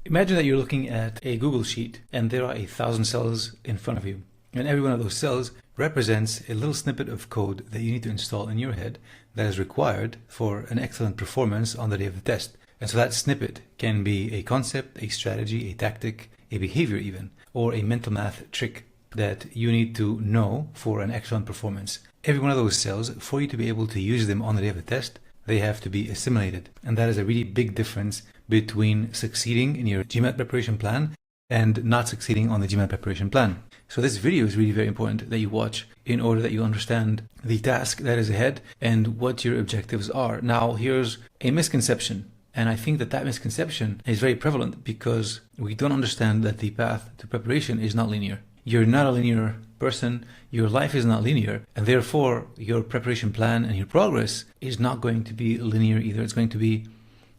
Imagine that you're looking at a Google sheet and there are 1,000 cells in front of you. And every one of those cells represents a little snippet of code that you need to install in your head that is required for an excellent performance on the day of the test. And so that snippet can be a concept, a strategy, a tactic, a behavior even, or a mental math trick that you need to know for an excellent performance. Every one of those cells, for you to be able to use them on the day of the test, they have to be assimilated. And that is a really big difference between succeeding in your GMAT preparation plan and not succeeding on the GMAT preparation plan. So this video is really very important that you watch in order that you understand the task that is ahead and what your objectives are. Now, here's a misconception. And I think that misconception is very prevalent because we don't understand that the path to preparation is not linear. You're not a linear person, your life is not linear, and therefore your preparation plan and your progress is not going to be linear either. It's going to be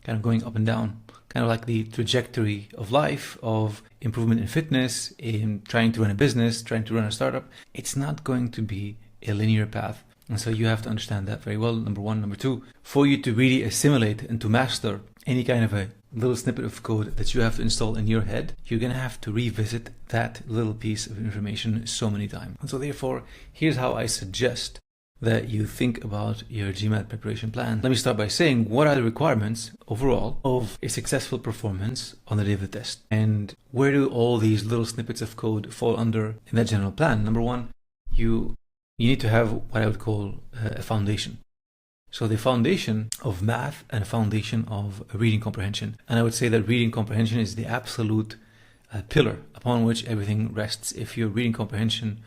kind of going up and down, kind of like the trajectory of life, of improvement in fitness, in trying to run a business, trying to run a startup. It's not going to be a linear path. And so you have to understand that very well, number one. Number two, for you to really assimilate and to master any kind of a little snippet of code that you have to install in your head, you're going to have to revisit that little piece of information so many times. And so therefore, here's how I suggest that you think about your GMAT preparation plan. Let me start by saying, what are the requirements overall of a successful performance on the day of the test? And where do all these little snippets of code fall under in that general plan? Number one, you need to have what I would call a foundation. So the foundation of math and a foundation of reading comprehension. And I would say that reading comprehension is the absolute pillar upon which everything rests. If your reading comprehension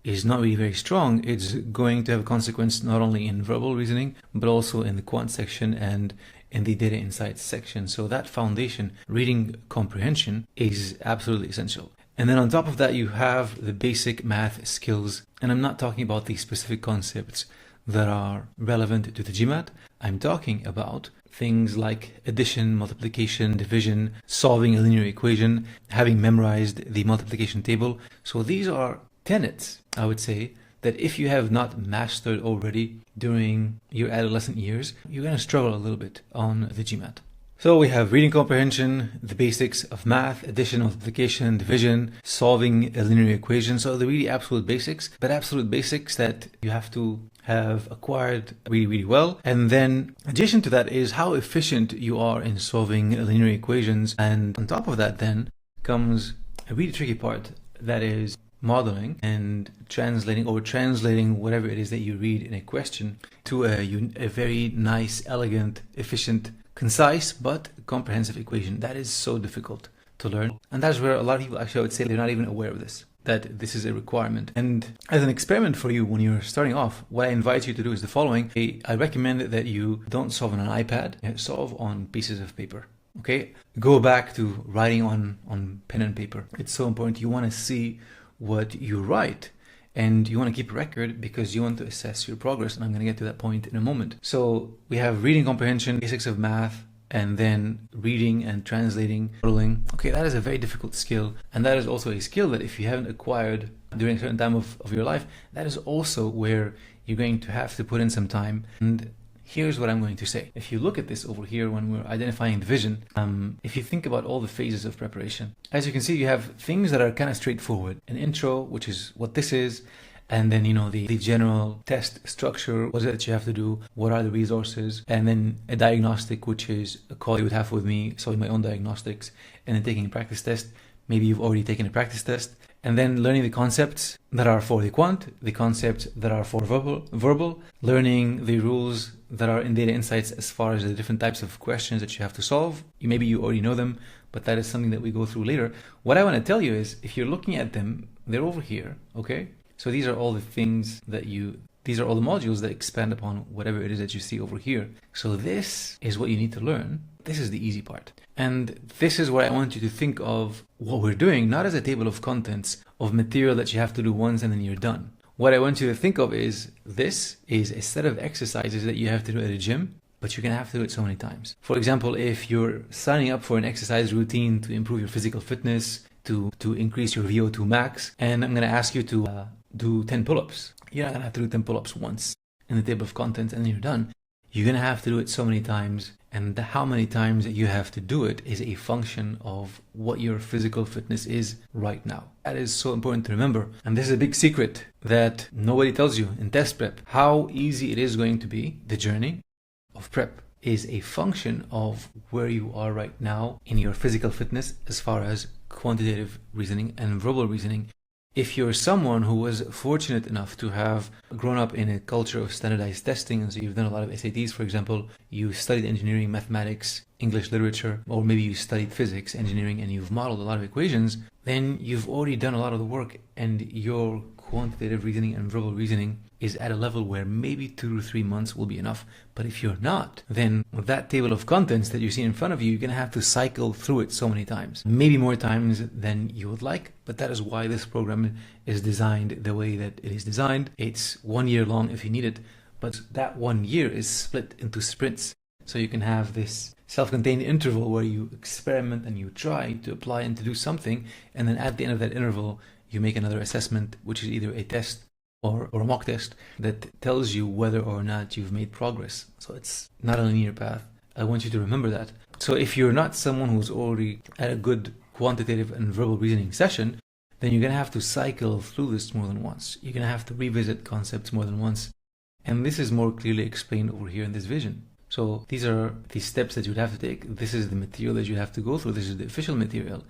is not really very strong, it's going to have a consequence not only in verbal reasoning, but also in the quant section and in the data insights section. So that foundation, reading comprehension, is absolutely essential. And then on top of that, you have the basic math skills. And I'm not talking about the specific concepts that are relevant to the GMAT. I'm talking about things like addition, multiplication, division, solving a linear equation, having memorized the multiplication table. So these are tenets, I would say, that if you have not mastered already during your adolescent years, you're going to struggle a little bit on the GMAT. So we have reading comprehension, the basics of math, addition, multiplication, division, solving a linear equation. So the really absolute basics, but absolute basics that you have to have acquired really, really well. And then addition to that is how efficient you are in solving linear equations. And on top of that then comes a really tricky part, that is modeling and translating whatever it is that you read in a question to a very nice, elegant, efficient, concise but comprehensive equation. That is so difficult to learn, and that's where a lot of people, actually I would say, they're not even aware of this, that this is a requirement. And as an experiment for you when you're starting off, what I invite you to do is the following. I recommend that you don't solve on an iPad, solve on pieces of paper. Okay, go back to writing on pen and paper. It's so important. You want to see what you write, and you want to keep a record because you want to assess your progress, and I'm going to get to that point in a moment. So we have reading comprehension, basics of math, and then reading and translating, modeling. Okay, that is a very difficult skill, and that is also a skill that if you haven't acquired during a certain time of your life, that is also where you're going to have to put in some time. And here's what I'm going to say. If you look at this over here when we're identifying division, if you think about all the phases of preparation, as you can see, you have things that are kind of straightforward. An intro, which is what this is, and then, the general test structure, what is it that you have to do, what are the resources, and then a diagnostic, which is a call you would have with me, solving my own diagnostics, and then taking a practice test. Maybe you've already taken a practice test, and then learning the concepts that are for the quant, the concepts that are for verbal, learning the rules that are in data insights as far as the different types of questions that you have to solve. Maybe you already know them, but that is something that we go through later. What I want to tell you is, if you're looking at them, they're over here, okay? So these are all the things these are all the modules that expand upon whatever it is that you see over here. So this is what you need to learn. This is the easy part. And this is what I want you to think of what we're doing, not as a table of contents of material that you have to do once and then you're done. What I want you to think of is, this is a set of exercises that you have to do at a gym, but you're going to have to do it so many times. For example, if you're signing up for an exercise routine to improve your physical fitness, to increase your VO2 max, and I'm going to ask you to do 10 pull-ups. You're not going to have to do 10 pull-ups once in the table of contents and then you're done. you're going to have to do it so many times, and how many times that you have to do it is a function of what your physical fitness is right now. That is so important to remember. And this is a big secret that nobody tells you in test prep. How easy it is going to be, the journey of prep, is a function of where you are right now in your physical fitness as far as quantitative reasoning and verbal reasoning. If you're someone who was fortunate enough to have grown up in a culture of standardized testing, and so you've done a lot of SATs, for example, you studied engineering, mathematics, English literature, or maybe you studied physics, engineering, and you've modeled a lot of equations, then you've already done a lot of the work, and your quantitative reasoning and verbal reasoning is at a level where maybe 2 to 3 months will be enough. But if you're not, then with that table of contents that you see in front of you, you're going to have to cycle through it so many times, maybe more times than you would like. But that is why this program is designed the way that it is designed. It's 1 year long if you need it, but that 1 year is split into sprints. So you can have this self-contained interval where you experiment and you try to apply and to do something, and then at the end of that interval, you make another assessment, which is either a test or a mock test that tells you whether or not you've made progress. So it's not a linear path. I want you to remember that. So if you're not someone who's already at a good quantitative and verbal reasoning session, then you're going to have to cycle through this more than once. You're going to have to revisit concepts more than once. And this is more clearly explained over here in this vision. So these are the steps that you'd have to take. This is the material that you'd have to go through. This is the official material.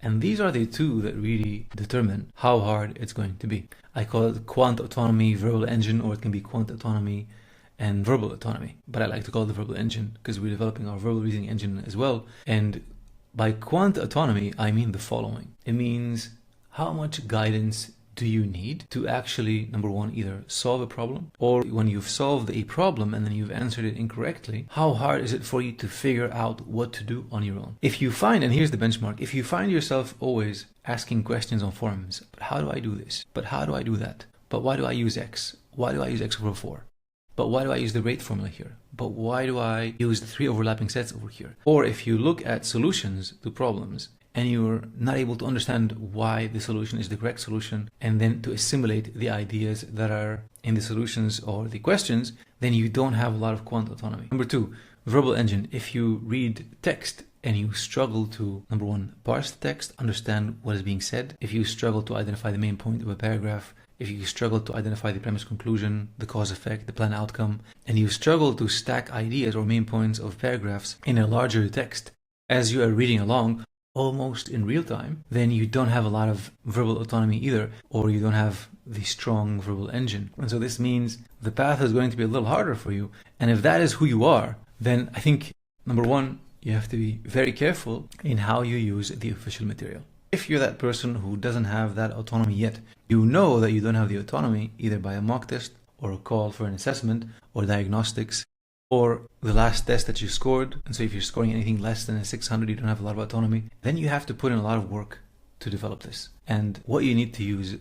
And these are the two that really determine how hard it's going to be. I call it quant autonomy, verbal engine, or it can be quant autonomy and verbal autonomy. But I like to call it the verbal engine because we're developing our verbal reasoning engine as well. And by quant autonomy, I mean the following. It means how much guidance do you need to actually, number one, either solve a problem, or when you've solved a problem and then you've answered it incorrectly, how hard is it for you to figure out what to do on your own? If you find, and here's the benchmark, if you find yourself always asking questions on forums, but how do I do this? But how do I do that? But why do I use X? Why do I use X over 4? But why do I use the rate formula here? But why do I use the 3 overlapping sets over here? Or if you look at solutions to problems, and you're not able to understand why the solution is the correct solution, and then to assimilate the ideas that are in the solutions or the questions, then you don't have a lot of quant autonomy. Number 2, verbal engine. If you read text and you struggle to, number 1, parse the text, understand what is being said, if you struggle to identify the main point of a paragraph, if you struggle to identify the premise conclusion, the cause effect, the plan outcome, and you struggle to stack ideas or main points of paragraphs in a larger text as you are reading along, almost in real time, then you don't have a lot of verbal autonomy either, or you don't have the strong verbal engine. And so this means the path is going to be a little harder for you. And if that is who you are, then I think, number 1, you have to be very careful in how you use the official material. If you're that person who doesn't have that autonomy yet, you know that you don't have the autonomy either by a mock test or a call for an assessment or diagnostics, or the last test that you scored. And so if you're scoring anything less than a 600, you don't have a lot of autonomy. Then you have to put in a lot of work to develop this. And what you need to use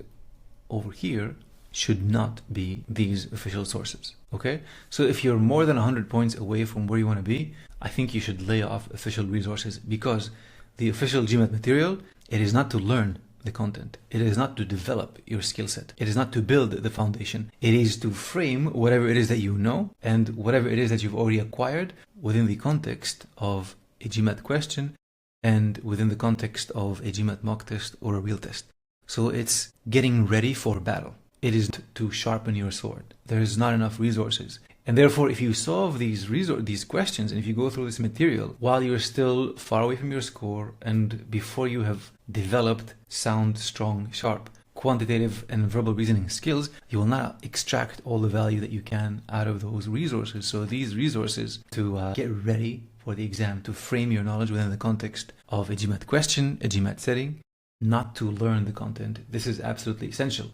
over here should not be these official sources. Okay? So if you're more than 100 points away from where you want to be, I think you should lay off official resources, because the official GMAT material, it is not to learn the content. It is not to develop your skill set. It is not to build the foundation. It is to frame whatever it is that you know and whatever it is that you've already acquired within the context of a GMAT question and within the context of a GMAT mock test or a real test. So it's getting ready for battle. It is to sharpen your sword. There is not enough resources. And therefore, if you solve these questions, and if you go through this material while you're still far away from your score and before you have developed sound, strong, sharp, quantitative and verbal reasoning skills, you will not extract all the value that you can out of those resources. So these resources to get ready for the exam, to frame your knowledge within the context of a GMAT question, a GMAT setting, not to learn the content. This is absolutely essential.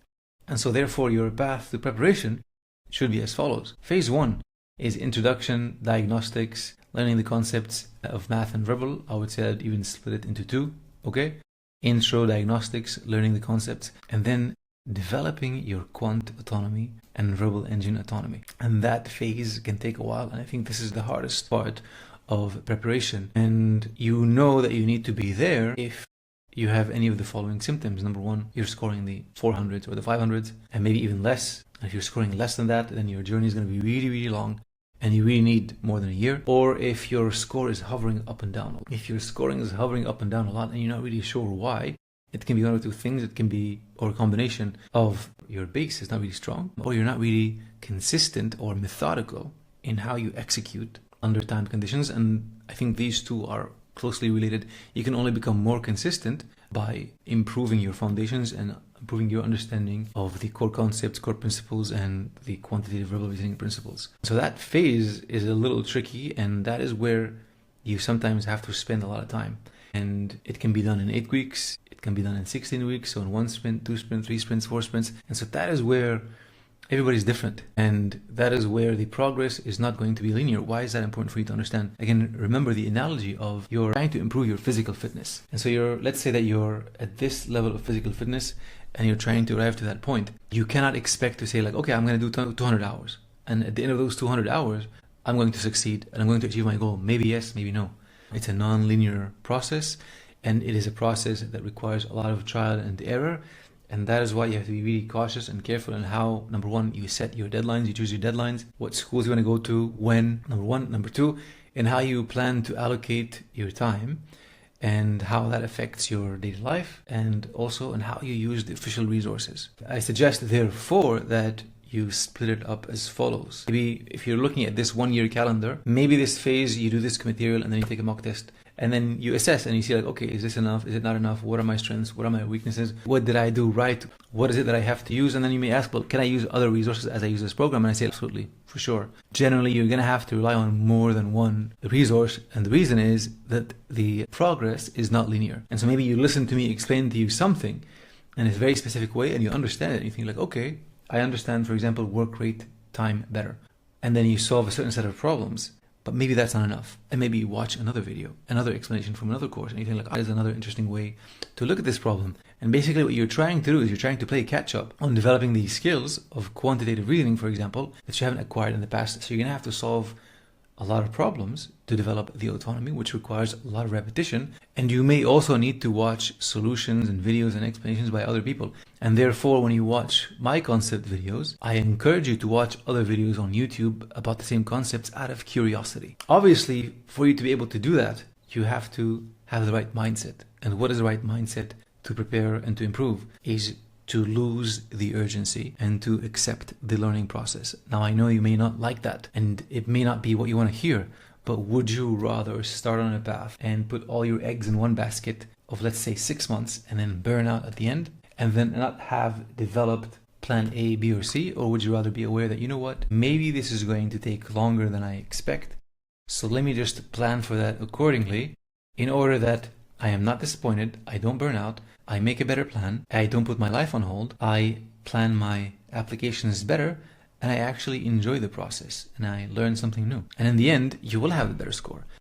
And so therefore, your path to preparation should be as follows. Phase 1 is introduction, diagnostics, learning the concepts of math and verbal. I would say I'd even split it into 2, okay? Intro, diagnostics, learning the concepts, and then developing your quant autonomy and verbal engine autonomy. And that phase can take a while, and I think this is the hardest part of preparation. And you know that you need to be there if you have any of the following symptoms. Number 1, you're scoring the 400s or the 500s, and maybe even less. If you're scoring less than that, then your journey is going to be really, really long. and you really need more than a year, or if your score is hovering up and down. If your scoring is hovering up and down a lot and you're not really sure why, it can be one of two things. It can be, or a combination of your base is not really strong, or you're not really consistent or methodical in how you execute under time conditions. And I think these two are closely related. You can only become more consistent by improving your foundations and improving your understanding of the core concepts, core principles, and the quantitative verbal reasoning principles. So that phase is a little tricky, and that is where you sometimes have to spend a lot of time. And it can be done in 8 weeks, it can be done in 16 weeks, so in 1 sprint, 2 sprints, 3 sprints, 4 sprints. And so that is where everybody's different, and that is where the progress is not going to be linear. Why is that important for you to understand? Again, remember the analogy of you're trying to improve your physical fitness. And so let's say that you're at this level of physical fitness and you're trying to arrive to that point. You cannot expect to say like, okay, I'm going to do 200 hours. And at the end of those 200 hours, I'm going to succeed and I'm going to achieve my goal. Maybe yes, maybe no. It's a non-linear process, and it is a process that requires a lot of trial and error. And that is why you have to be really cautious and careful in how, number one, you set your deadlines, you choose your deadlines, what schools you want to go to, when, number one. Number two, and how you plan to allocate your time and how that affects your daily life, and also in how you use the official resources. I suggest, therefore, that you split it up as follows. Maybe if you're looking at this 1 year calendar, maybe this phase you do this material and then you take a mock test. And then you assess and you see like, okay, is this enough? Is it not enough? What are my strengths? What are my weaknesses? What did I do right? What is it that I have to use? And then you may ask, well, can I use other resources as I use this program? And I say, absolutely, for sure. Generally, you're going to have to rely on more than one resource. And the reason is that the progress is not linear. And so maybe you listen to me explain to you something in a very specific way and you understand it. And you think like, okay, I understand, for example, work rate time better. And then you solve a certain set of problems. But maybe that's not enough. And maybe you watch another video, another explanation from another course, and you think like, oh, there's another interesting way to look at this problem. And basically what you're trying to do is you're trying to play catch up on developing these skills of quantitative reasoning, for example, that you haven't acquired in the past. So you're going to have to solve a lot of problems to develop the autonomy, which requires a lot of repetition. And you may also need to watch solutions and videos and explanations by other people. And therefore, when you watch my concept videos, I encourage you to watch other videos on YouTube about the same concepts out of curiosity. Obviously, for you to be able to do that, you have to have the right mindset. And what is the right mindset to prepare and to improve is to lose the urgency and to accept the learning process. Now, I know you may not like that and it may not be what you want to hear, but would you rather start on a path and put all your eggs in one basket of, let's say, 6 months and then burn out at the end and then not have developed plan A, B, or C? Or would you rather be aware that, you know what, maybe this is going to take longer than I expect, so let me just plan for that accordingly in order that I am not disappointed, I don't burn out, I make a better plan, I don't put my life on hold, I plan my applications better, and I actually enjoy the process and I learn something new. And in the end, you will have a better score.